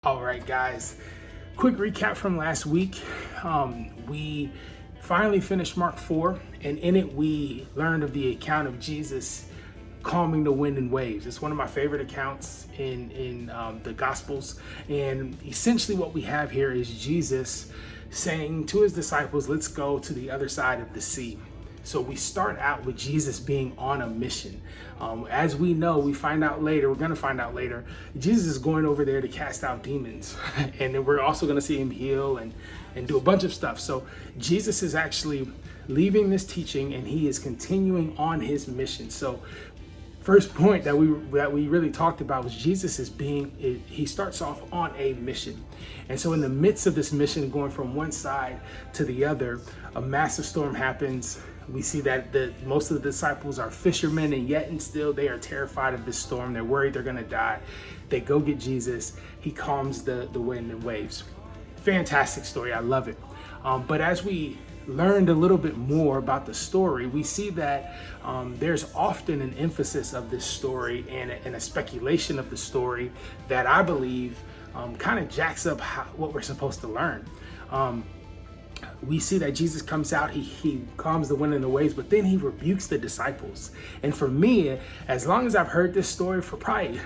All right, guys, quick recap from last week. We finally finished Mark 4, and in it we learned of the account of Jesus calming the wind and waves. It's one of my favorite accounts in the Gospels, and essentially what we have here is Jesus saying to his disciples, let's go to the other side of the sea. So we start out with Jesus being on a mission. As we know, we're going to find out later, Jesus is going over there to cast out demons. And then we're also going to see him heal and do a bunch of stuff. So Jesus is actually leaving this teaching and he is continuing on his mission. So first point that we really talked about was he starts off on a mission. And so in the midst of this mission, going from one side to the other, a massive storm happens. We see that most of the disciples are fishermen, and yet and still they are terrified of this storm. They're worried they're going to die. They go get Jesus. He calms the wind and waves. Fantastic story. I love it. But as we learned a little bit more about the story, we see that there's often an emphasis of this story and a speculation of the story that I believe kind of jacks up what we're supposed to learn. We see that Jesus comes out, he calms the wind and the waves, but then he rebukes the disciples. And for me, as long as I've heard this story for probably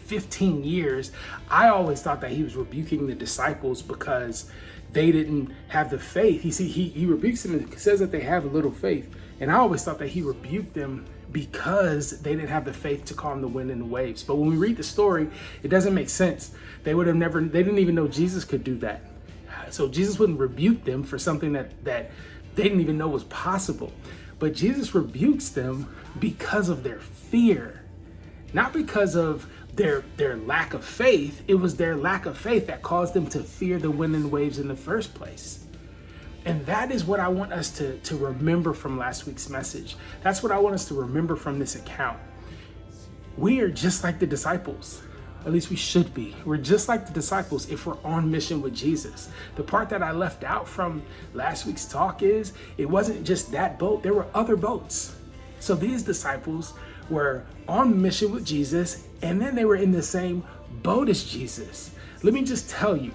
15 years, I always thought that he was rebuking the disciples because they didn't have the faith. He rebukes them and says that they have little faith. And I always thought that he rebuked them because they didn't have the faith to calm the wind and the waves. But when we read the story, it doesn't make sense. They didn't even know Jesus could do that. So Jesus wouldn't rebuke them for something that they didn't even know was possible. But Jesus rebukes them because of their fear, not because of their lack of faith. It was their lack of faith that caused them to fear the wind and waves in the first place. And that is what I want us to remember from last week's message. That's what I want us to remember from this account. We are just like the disciples. At least we should be. We're just like the disciples if we're on mission with Jesus. The part that I left out from last week's talk is it wasn't just that boat. There were other boats. So these disciples were on mission with Jesus, and then they were in the same boat as Jesus. Let me just tell you,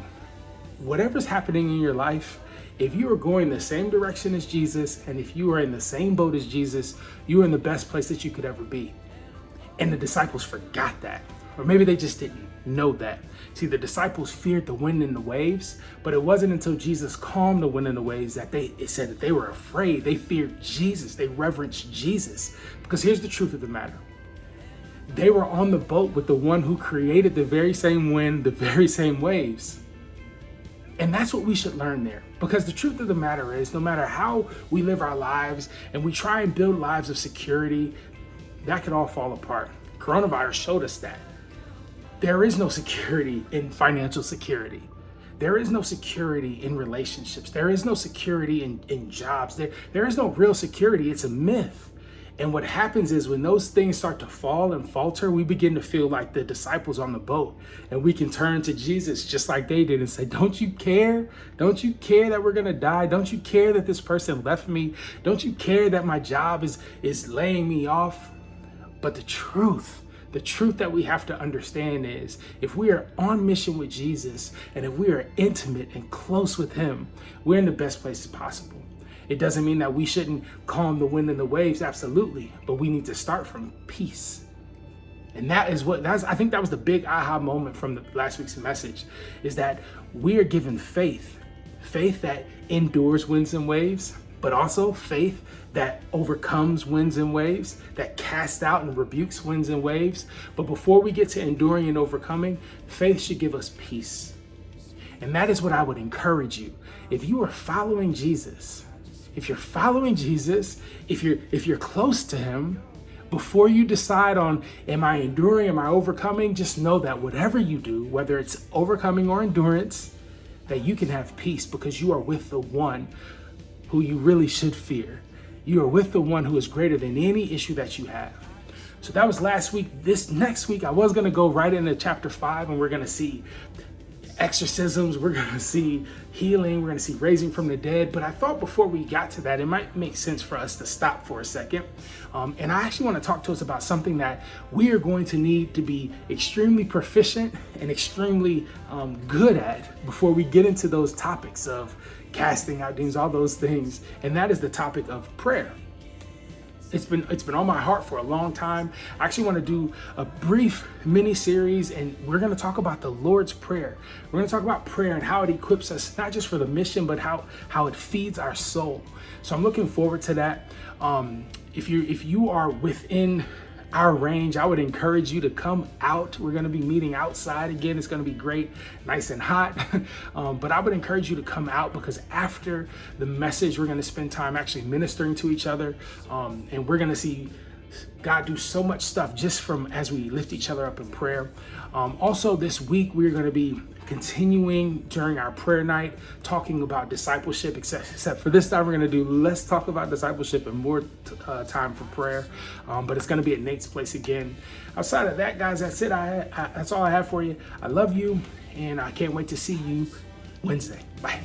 whatever's happening in your life, if you are going the same direction as Jesus, and if you are in the same boat as Jesus, you are in the best place that you could ever be. And the disciples forgot that. Or maybe they just didn't know that. See, the disciples feared the wind and the waves, but it wasn't until Jesus calmed the wind and the waves that it said that they were afraid. They feared Jesus. They reverenced Jesus. Because here's the truth of the matter. They were on the boat with the one who created the very same wind, the very same waves. And that's what we should learn there. Because the truth of the matter is, no matter how we live our lives and we try and build lives of security, that could all fall apart. Coronavirus showed us that. There is no security in financial security. There is no security in relationships. There is no security in jobs. There is no real security. It's a myth. And what happens is when those things start to fall and falter, we begin to feel like the disciples on the boat. And we can turn to Jesus just like they did and say, don't you care? Don't you care that we're going to die? Don't you care that this person left me? Don't you care that my job is laying me off? But the truth that we have to understand is if we are on mission with Jesus and if we are intimate and close with him, we're in the best places possible. It doesn't mean that we shouldn't calm the wind and the waves, absolutely, but we need to start from peace. And I think that was the big aha moment from the last week's message, is that we are given faith that endures winds and waves, but also faith that overcomes winds and waves, that casts out and rebukes winds and waves. But before we get to enduring and overcoming, faith should give us peace. And that is what I would encourage you. If you are following Jesus, if you're close to him, before you decide on, am I enduring, am I overcoming, just know that whatever you do, whether it's overcoming or endurance, that you can have peace because you are with the one who you really should fear. You are with the one who is greater than any issue that you have. So that was last week. This next week, I was going to go right into chapter 5, and we're going to see exorcisms, we're going to see healing, we're going to see raising from the dead. But I thought before we got to that, it might make sense for us to stop for a second. And I actually want to talk to us about something that we are going to need to be extremely proficient and extremely good at before we get into those topics of casting out demons, all those things. And that is the topic of prayer. It's been on my heart for a long time. I actually want to do a brief mini series, and we're going to talk about the Lord's Prayer. We're going to talk about prayer and how it equips us, not just for the mission, but how it feeds our soul. So I'm looking forward to that. If you are within our range, I would encourage you to come out. We're going to be meeting outside again. It's going to be great, nice and hot. But I would encourage you to come out, because after the message, we're going to spend time actually ministering to each other. And we're going to see God do so much stuff just from as we lift each other up in prayer. Also this week, we're going to be continuing during our prayer night, talking about discipleship, except for this time, we're going to do less talk about discipleship and more time for prayer. But it's going to be at Nate's place again. Outside of that, guys, that's it. That's all I have for you. I love you, and I can't wait to see you Wednesday. Bye.